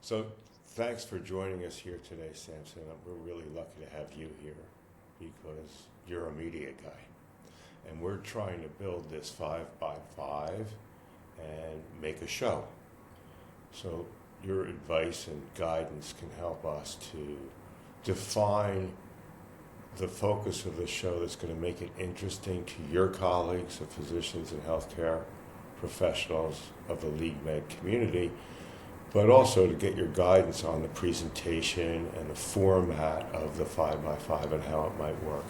So thanks for joining us here today, Sampson. We're really lucky to have you here because you're a media guy. And we're trying to build this 5x5 and make a show. So your advice and guidance can help us to define the focus of the show that's going to make it interesting to your colleagues, the physicians and healthcare professionals of the LeagueMed community, but also to get your guidance on the presentation and the format of the 5x5 and how it might work.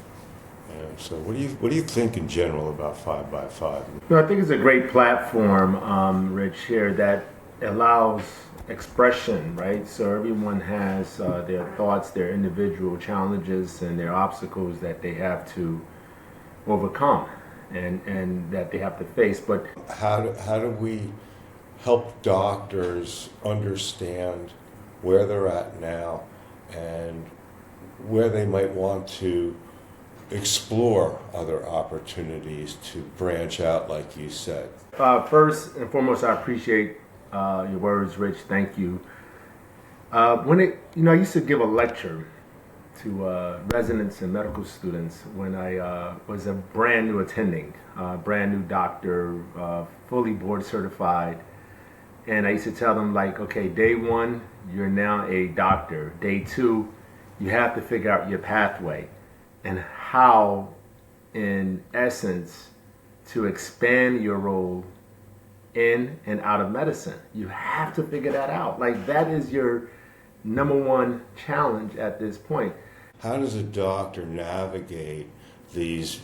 And so what do you think in general about 5x5? I think it's a great platform, Rich, here that allows expression, right? So everyone has their thoughts, their individual challenges, and their obstacles that they have to overcome and that they have to face. But how do we help doctors understand where they're at now and where they might want to explore other opportunities to branch out, like you said? First and foremost, I appreciate your words, Rich. Thank you. I used to give a lecture to residents and medical students when I was a brand new attending, brand new doctor, fully board certified. And I used to tell them, like, okay, day one, you're now a doctor. Day two, you have to figure out your pathway and how, in essence, to expand your role in and out of medicine. You have to figure that out. Like, that is your number one challenge at this point. How does a doctor navigate these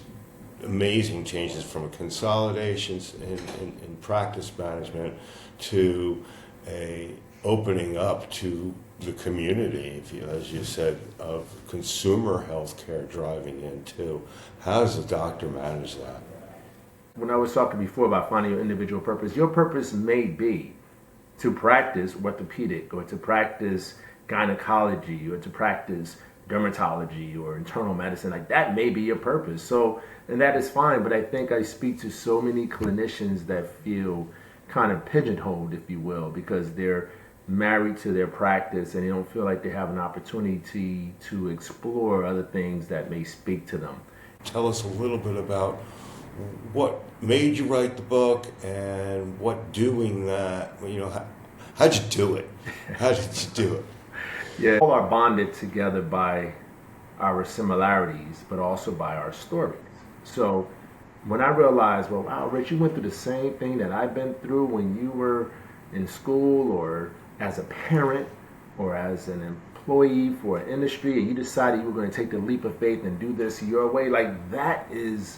amazing changes from consolidations in practice management to a opening up to the community, as you said, of consumer healthcare driving in too? How does a doctor manage that? When I was talking before about finding your individual purpose, your purpose may be to practice orthopedic or to practice gynecology or to practice dermatology or internal medicine. Like, that may be your purpose. So, and that is fine, but I think I speak to so many clinicians that feel kind of pigeonholed, if you will, because they're married to their practice and they don't feel like they have an opportunity to explore other things that may speak to them. Tell us a little bit about what made you write the book and what doing that, how'd you do it? How did you do it? Yeah, all are bonded together by our similarities, but also by our stories. So when I realized, well, wow, Rich, you went through the same thing that I've been through when you were in school or as a parent or as an employee for an industry, and you decided you were going to take the leap of faith and do this your way, like, that is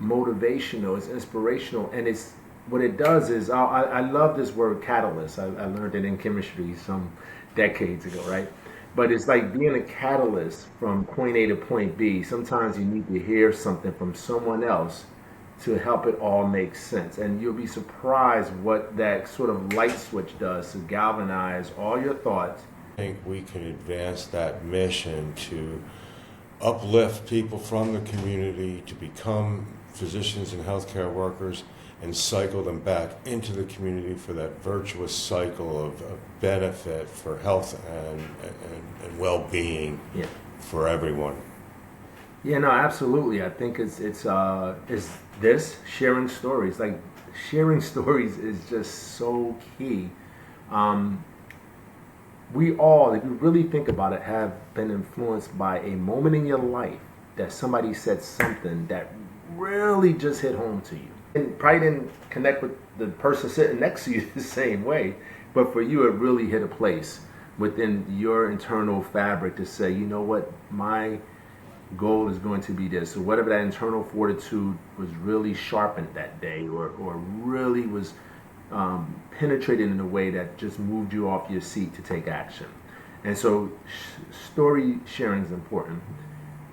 motivational, it's inspirational, and it's what it does is, I love this word catalyst. I learned it in chemistry some decades ago, right? But it's like being a catalyst from point A to point B. Sometimes you need to hear something from someone else to help it all make sense. And you'll be surprised what that sort of light switch does to galvanize all your thoughts. I think we can advance that mission to uplift people from the community to become physicians and healthcare workers and cycle them back into the community for that virtuous cycle of benefit for health and well-being. Yeah. For everyone. Yeah, no, absolutely. I think it's this sharing stories. Like, sharing stories is just so key. We all, if you really think about it, have been influenced by a moment in your life that somebody said something that really just hit home to you. And probably didn't connect with the person sitting next to you the same way, but for you it really hit a place within your internal fabric to say, you know what, my goal is going to be this. So whatever that internal fortitude was really sharpened that day or really was penetrated in a way that just moved you off your seat to take action. And so story sharing is important,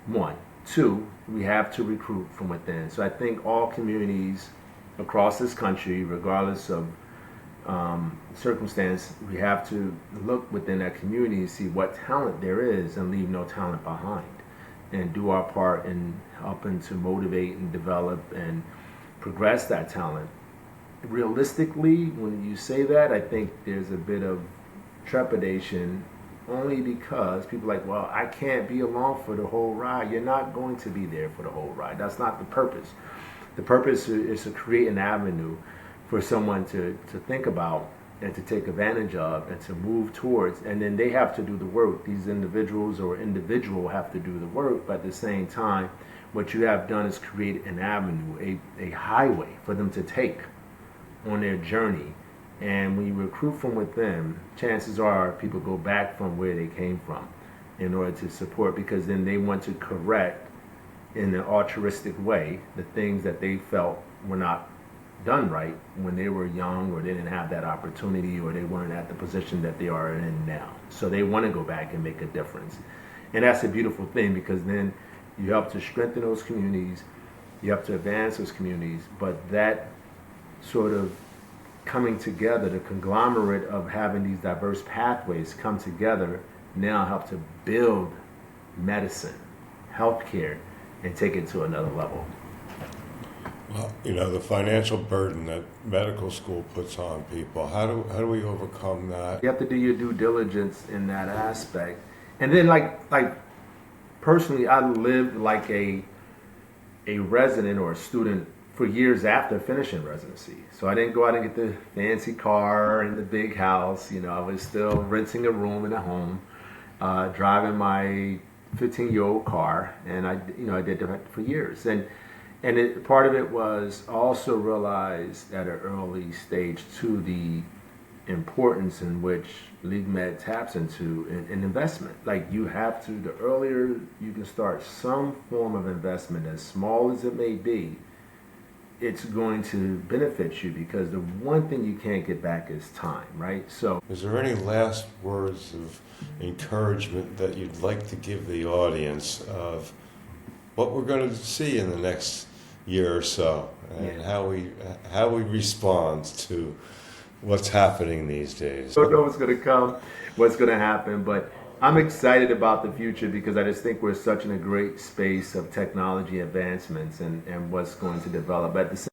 one. Two, we have to recruit from within. So I think all communities across this country, regardless of circumstance, we have to look within that community and see what talent there is and leave no talent behind, and do our part in helping to motivate and develop and progress that talent. Realistically, when you say that, I think there's a bit of trepidation only because people are like, well, I can't be along for the whole ride. You're not going to be there for the whole ride. That's not the purpose. The purpose is to create an avenue for someone to think about and to take advantage of and to move towards. And then they have to do the work. These individuals or individual have to do the work, but at the same time, what you have done is create an avenue, a highway for them to take on their journey. And when you recruit from within, chances are people go back from where they came from in order to support, because then they want to correct in an altruistic way the things that they felt were not done right when they were young, or they didn't have that opportunity, or they weren't at the position that they are in now. So they want to go back and make a difference. And that's a beautiful thing, because then you help to strengthen those communities, you help to advance those communities, but that sort of coming together, the conglomerate of having these diverse pathways come together now help to build medicine, healthcare, and take it to another level. Well, you know, the financial burden that medical school puts on people, how do we overcome that? You have to do your due diligence in that aspect. And then like personally, I lived like a resident or a student for years after finishing residency. So I didn't go out and get the fancy car and the big house. You know, I was still renting a room in a home, driving my 15-year-old car, and I did that for years. And part of it was also realized at an early stage to the importance in which LeagueMed taps into an investment. Like, you have to, the earlier you can start some form of investment, as small as it may be, it's going to benefit you, because the one thing you can't get back is time, right? So, is there any last words of encouragement that you'd like to give the audience of what we're going to see in the next year or so, and how we respond to what's happening these days? I don't know what's going to come, what's going to happen, but I'm excited about the future, because I just think we're such in a great space of technology advancements and what's going to develop. At the